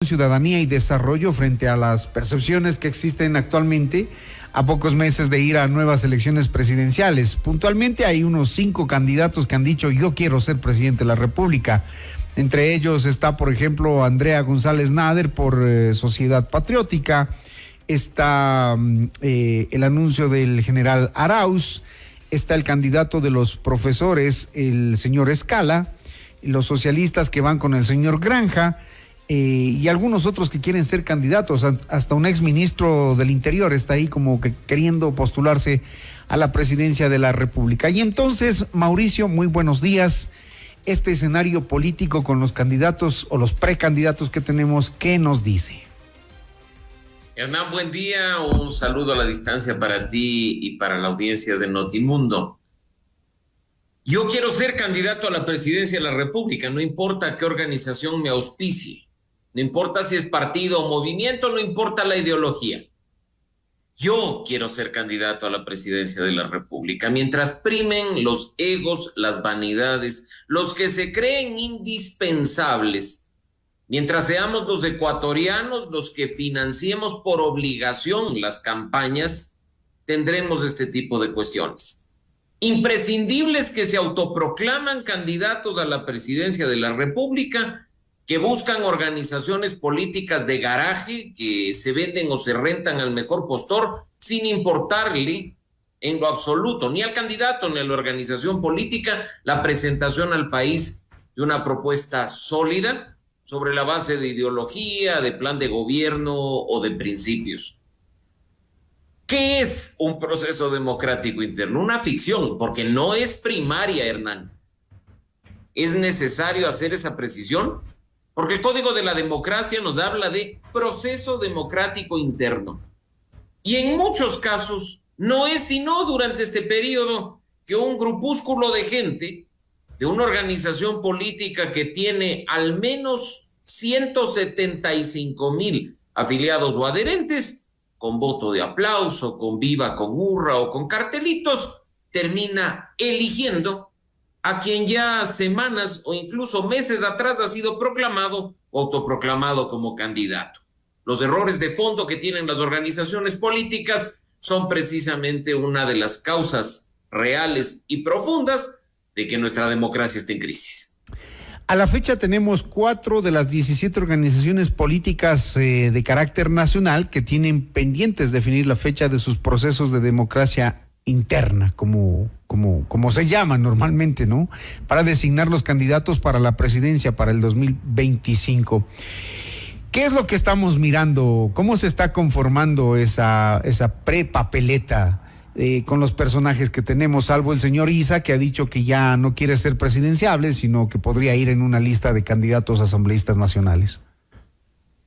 Ciudadanía y Desarrollo frente a las percepciones que existen actualmente a pocos meses de ir a nuevas elecciones presidenciales. Puntualmente hay unos 5 candidatos que han dicho yo quiero ser presidente de la República. Entre ellos está, por ejemplo, Andrea González Nader por Sociedad Patriótica. Está el anuncio del general Arauz. Está el candidato de los profesores, el señor Escala. Los socialistas que van con el señor Granja. Y algunos otros que quieren ser candidatos, hasta un exministro del Interior está ahí como que queriendo postularse a la presidencia de la República. Y entonces, Mauricio, muy buenos días. Este escenario político con los candidatos o los precandidatos que tenemos, ¿qué nos dice? Hernán, buen día, un saludo a la distancia para ti y para la audiencia de Notimundo. Yo quiero ser candidato a la presidencia de la República, no importa qué organización me auspicie. No importa si es partido o movimiento, no importa la ideología. Yo quiero ser candidato a la presidencia de la República. Mientras primen los egos, las vanidades, los que se creen indispensables, mientras seamos los ecuatorianos los que financiemos por obligación las campañas, tendremos este tipo de cuestiones. Imprescindibles que se autoproclaman candidatos a la presidencia de la República, que buscan organizaciones políticas de garaje que se venden o se rentan al mejor postor sin importarle en lo absoluto ni al candidato ni a la organización política la presentación al país de una propuesta sólida sobre la base de ideología, de plan de gobierno o de principios. ¿Qué es un proceso democrático interno? Una ficción, porque no es primaria, Hernán. ¿Es necesario hacer esa precisión? Porque el Código de la Democracia nos habla de proceso democrático interno. Y en muchos casos no es sino durante este periodo que un grupúsculo de gente de una organización política que tiene al menos 175,000 afiliados o adherentes, con voto de aplauso, con viva, con hurra o con cartelitos, termina eligiendo a quien ya semanas o incluso meses atrás ha sido proclamado o autoproclamado como candidato. Los errores de fondo que tienen las organizaciones políticas son precisamente una de las causas reales y profundas de que nuestra democracia esté en crisis. A la fecha tenemos 4 de las 17 organizaciones políticas de carácter nacional que tienen pendientes definir la fecha de sus procesos de democracia interna, como se llama normalmente, ¿no? Para designar los candidatos para la presidencia para el 2025. ¿Qué es lo que estamos mirando? ¿Cómo se está conformando esa prepapeleta con los personajes que tenemos, salvo el señor Isa, que ha dicho que ya no quiere ser presidenciable, sino que podría ir en una lista de candidatos asambleístas nacionales?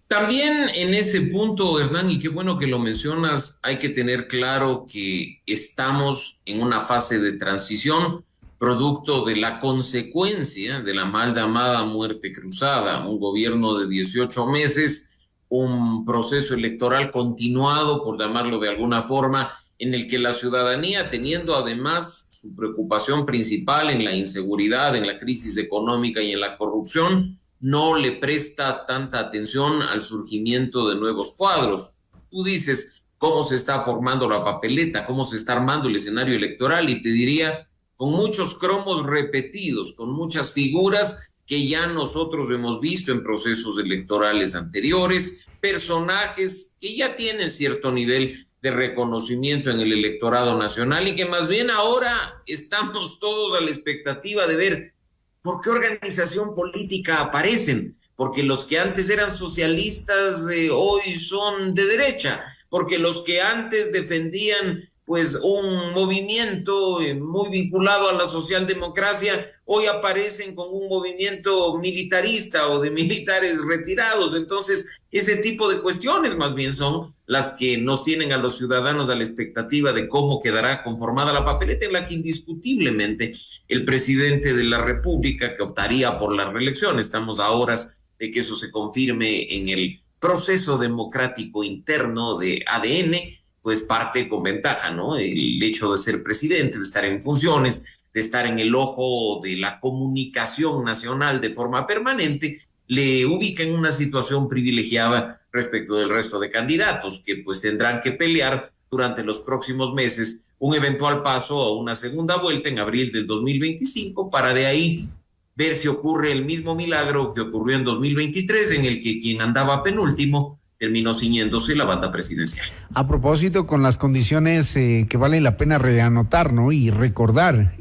También en ese punto, Hernán, y qué bueno que lo mencionas, hay que tener claro que estamos en una fase de transición, producto de la consecuencia de la mal llamada muerte cruzada, un gobierno de 18 meses, un proceso electoral continuado, por llamarlo de alguna forma, en el que la ciudadanía, teniendo además su preocupación principal en la inseguridad, en la crisis económica y en la corrupción, no le presta tanta atención al surgimiento de nuevos cuadros. Tú dices cómo se está formando la papeleta, cómo se está armando el escenario electoral, y te diría, con muchos cromos repetidos, con muchas figuras que ya nosotros hemos visto en procesos electorales anteriores, personajes que ya tienen cierto nivel de reconocimiento en el electorado nacional y que más bien ahora estamos todos a la expectativa de ver ¿por qué organización política aparecen? Porque los que antes eran socialistas hoy son de derecha, porque los que antes defendían pues un movimiento muy vinculado a la socialdemocracia, hoy aparecen con un movimiento militarista o de militares retirados. Entonces, ese tipo de cuestiones más bien son las que nos tienen a los ciudadanos a la expectativa de cómo quedará conformada la papeleta, en la que indiscutiblemente el presidente de la República, que optaría por la reelección, estamos a horas de que eso se confirme en el proceso democrático interno de ADN, pues parte con ventaja, ¿no? El hecho de ser presidente, de estar en funciones, de estar en el ojo de la comunicación nacional de forma permanente, le ubica en una situación privilegiada respecto del resto de candidatos, que pues tendrán que pelear durante los próximos meses un eventual paso a una segunda vuelta en abril del 2025, para de ahí ver si ocurre el mismo milagro que ocurrió en 2023, en el que quien andaba penúltimo terminó ciñéndose la banda presidencial. A propósito, con las condiciones que vale la pena reanotar, ¿no? Y recordar,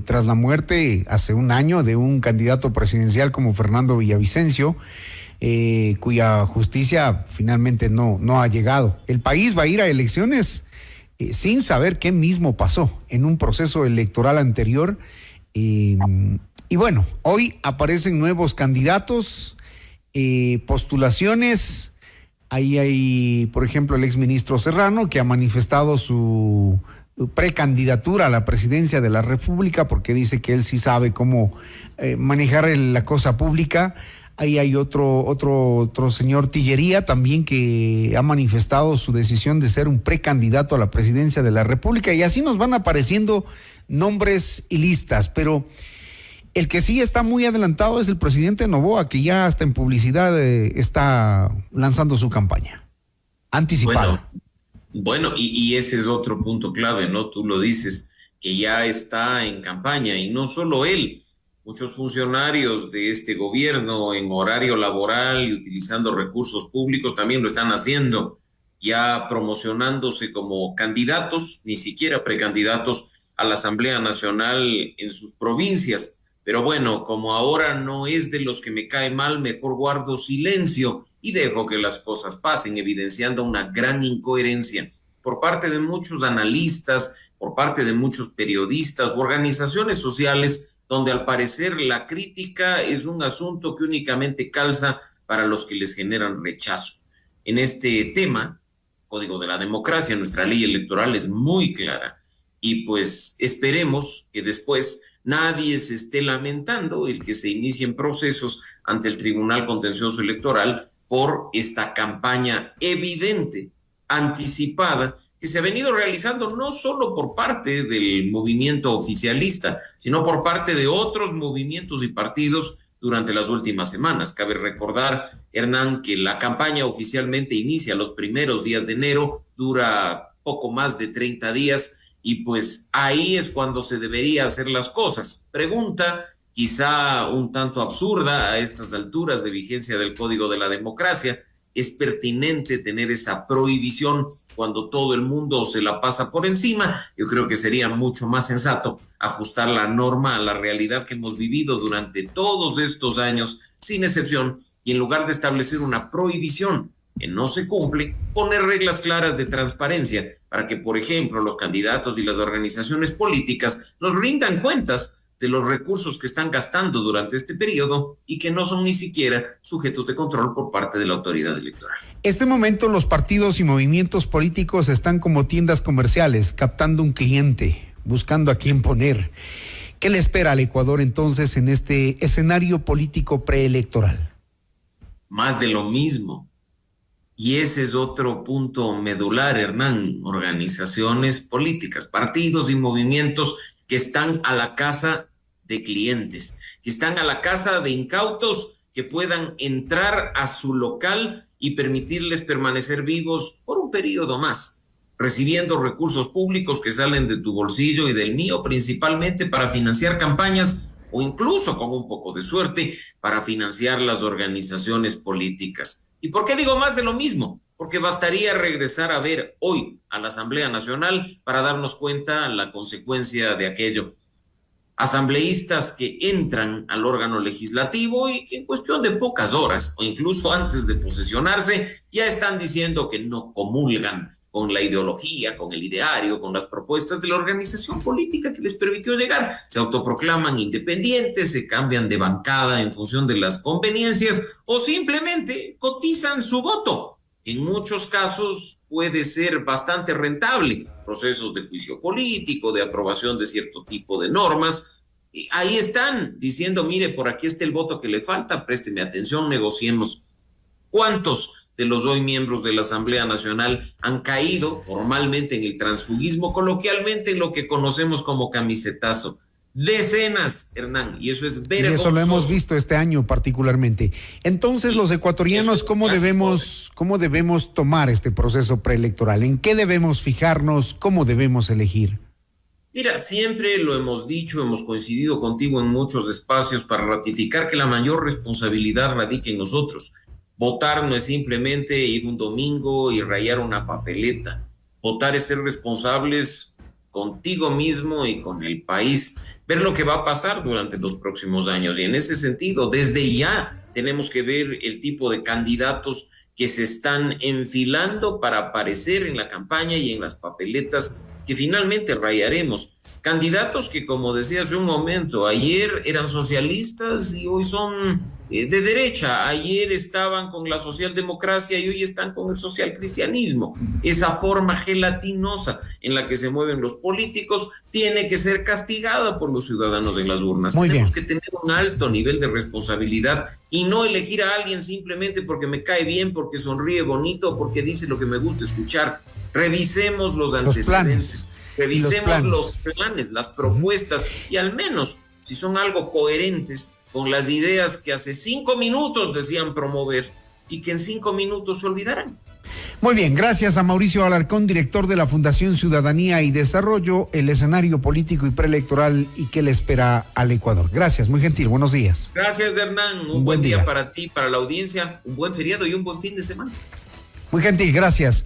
tras la muerte hace un año de un candidato presidencial como Fernando Villavicencio, cuya justicia finalmente no ha llegado. El país va a ir a elecciones sin saber qué mismo pasó en un proceso electoral anterior. Y bueno, hoy aparecen nuevos candidatos, postulaciones. Ahí hay, por ejemplo, el exministro Serrano, que ha manifestado su precandidatura a la presidencia de la República, porque dice que él sí sabe cómo manejar la cosa pública. Ahí hay otro señor Tillería también, que ha manifestado su decisión de ser un precandidato a la presidencia de la República, y así nos van apareciendo nombres y listas, pero el que sí está muy adelantado es el presidente Noboa, que ya hasta en publicidad está lanzando su campaña anticipada. Bueno, y ese es otro punto clave, ¿no? Tú lo dices, que ya está en campaña, y no solo él, muchos funcionarios de este gobierno en horario laboral y utilizando recursos públicos también lo están haciendo, ya promocionándose como candidatos, ni siquiera precandidatos a la Asamblea Nacional en sus provincias. Pero bueno, como ahora no es de los que me cae mal, mejor guardo silencio y dejo que las cosas pasen, evidenciando una gran incoherencia por parte de muchos analistas, por parte de muchos periodistas, organizaciones sociales, donde al parecer la crítica es un asunto que únicamente calza para los que les generan rechazo. En este tema, Código de la Democracia, nuestra ley electoral es muy clara, y pues esperemos que después nadie se esté lamentando el que se inicien procesos ante el Tribunal Contencioso Electoral por esta campaña evidente, anticipada, que se ha venido realizando no solo por parte del movimiento oficialista, sino por parte de otros movimientos y partidos durante las últimas semanas. Cabe recordar, Hernán, que la campaña oficialmente inicia los primeros días de enero, dura poco más de 30 días, y pues ahí es cuando se debería hacer las cosas. Pregunta quizá un tanto absurda a estas alturas de vigencia del Código de la Democracia: ¿es pertinente tener esa prohibición cuando todo el mundo se la pasa por encima? Yo creo que sería mucho más sensato ajustar la norma a la realidad que hemos vivido durante todos estos años, sin excepción, y en lugar de establecer una prohibición que no se cumple, poner reglas claras de transparencia para que, por ejemplo, los candidatos y las organizaciones políticas nos rindan cuentas de los recursos que están gastando durante este periodo y que no son ni siquiera sujetos de control por parte de la autoridad electoral. Este momento los partidos y movimientos políticos están como tiendas comerciales, captando un cliente, buscando a quién poner. ¿Qué le espera al Ecuador entonces en este escenario político preelectoral? Más de lo mismo. Y ese es otro punto medular, Hernán. Organizaciones políticas, partidos y movimientos que están a la caza de clientes, que están a la caza de incautos que puedan entrar a su local y permitirles permanecer vivos por un periodo más, recibiendo recursos públicos que salen de tu bolsillo y del mío, principalmente para financiar campañas, o incluso, con un poco de suerte, para financiar las organizaciones políticas. ¿Y por qué digo más de lo mismo? Porque bastaría regresar a ver hoy a la Asamblea Nacional para darnos cuenta la consecuencia de aquello. Asambleístas que entran al órgano legislativo y que en cuestión de pocas horas, o incluso antes de posesionarse, ya están diciendo que no comulgan con la ideología, con el ideario, con las propuestas de la organización política que les permitió llegar. Se autoproclaman independientes, se cambian de bancada en función de las conveniencias, o simplemente cotizan su voto. En muchos casos puede ser bastante rentable, procesos de juicio político, de aprobación de cierto tipo de normas. Y ahí están diciendo: mire, por aquí está el voto que le falta, présteme atención, negociemos. ¿Cuántos de los hoy miembros de la Asamblea Nacional han caído formalmente en el transfugismo, coloquialmente en lo que conocemos como camisetazo? Decenas, Hernán, y eso es Y vergonzoso. eso lo hemos visto este año particularmente. Entonces, los ecuatorianos, ¿cómo debemos tomar este proceso preelectoral? ¿En qué debemos fijarnos? ¿Cómo debemos elegir? Mira, siempre lo hemos dicho, hemos coincidido contigo en muchos espacios para ratificar que la mayor responsabilidad radica en nosotros. Votar no es simplemente ir un domingo y rayar una papeleta. Votar es ser responsables contigo mismo y con el país. Ver lo que va a pasar durante los próximos años. Y en ese sentido, desde ya tenemos que ver el tipo de candidatos que se están enfilando para aparecer en la campaña y en las papeletas que finalmente rayaremos. Candidatos que, como decía hace un momento, ayer eran socialistas y hoy son de derecha, ayer estaban con la socialdemocracia y hoy están con el socialcristianismo. Esa forma gelatinosa en la que se mueven los políticos tiene que ser castigada por los ciudadanos en las urnas. Tenemos que tener un alto nivel de responsabilidad y no elegir a alguien simplemente porque me cae bien, porque sonríe bonito, porque dice lo que me gusta escuchar. Revisemos los antecedentes. Revisemos los planes, las propuestas y al menos si son algo coherentes con las ideas que hace 5 minutos decían promover y que en 5 minutos se olvidarán. Muy bien, gracias a Mauricio Alarcón, director de la Fundación Ciudadanía y Desarrollo, el escenario político y preelectoral y qué le espera al Ecuador. Gracias, muy gentil, buenos días. Gracias, Hernán, un buen día para ti, para la audiencia, un buen feriado y un buen fin de semana. Muy gentil, gracias.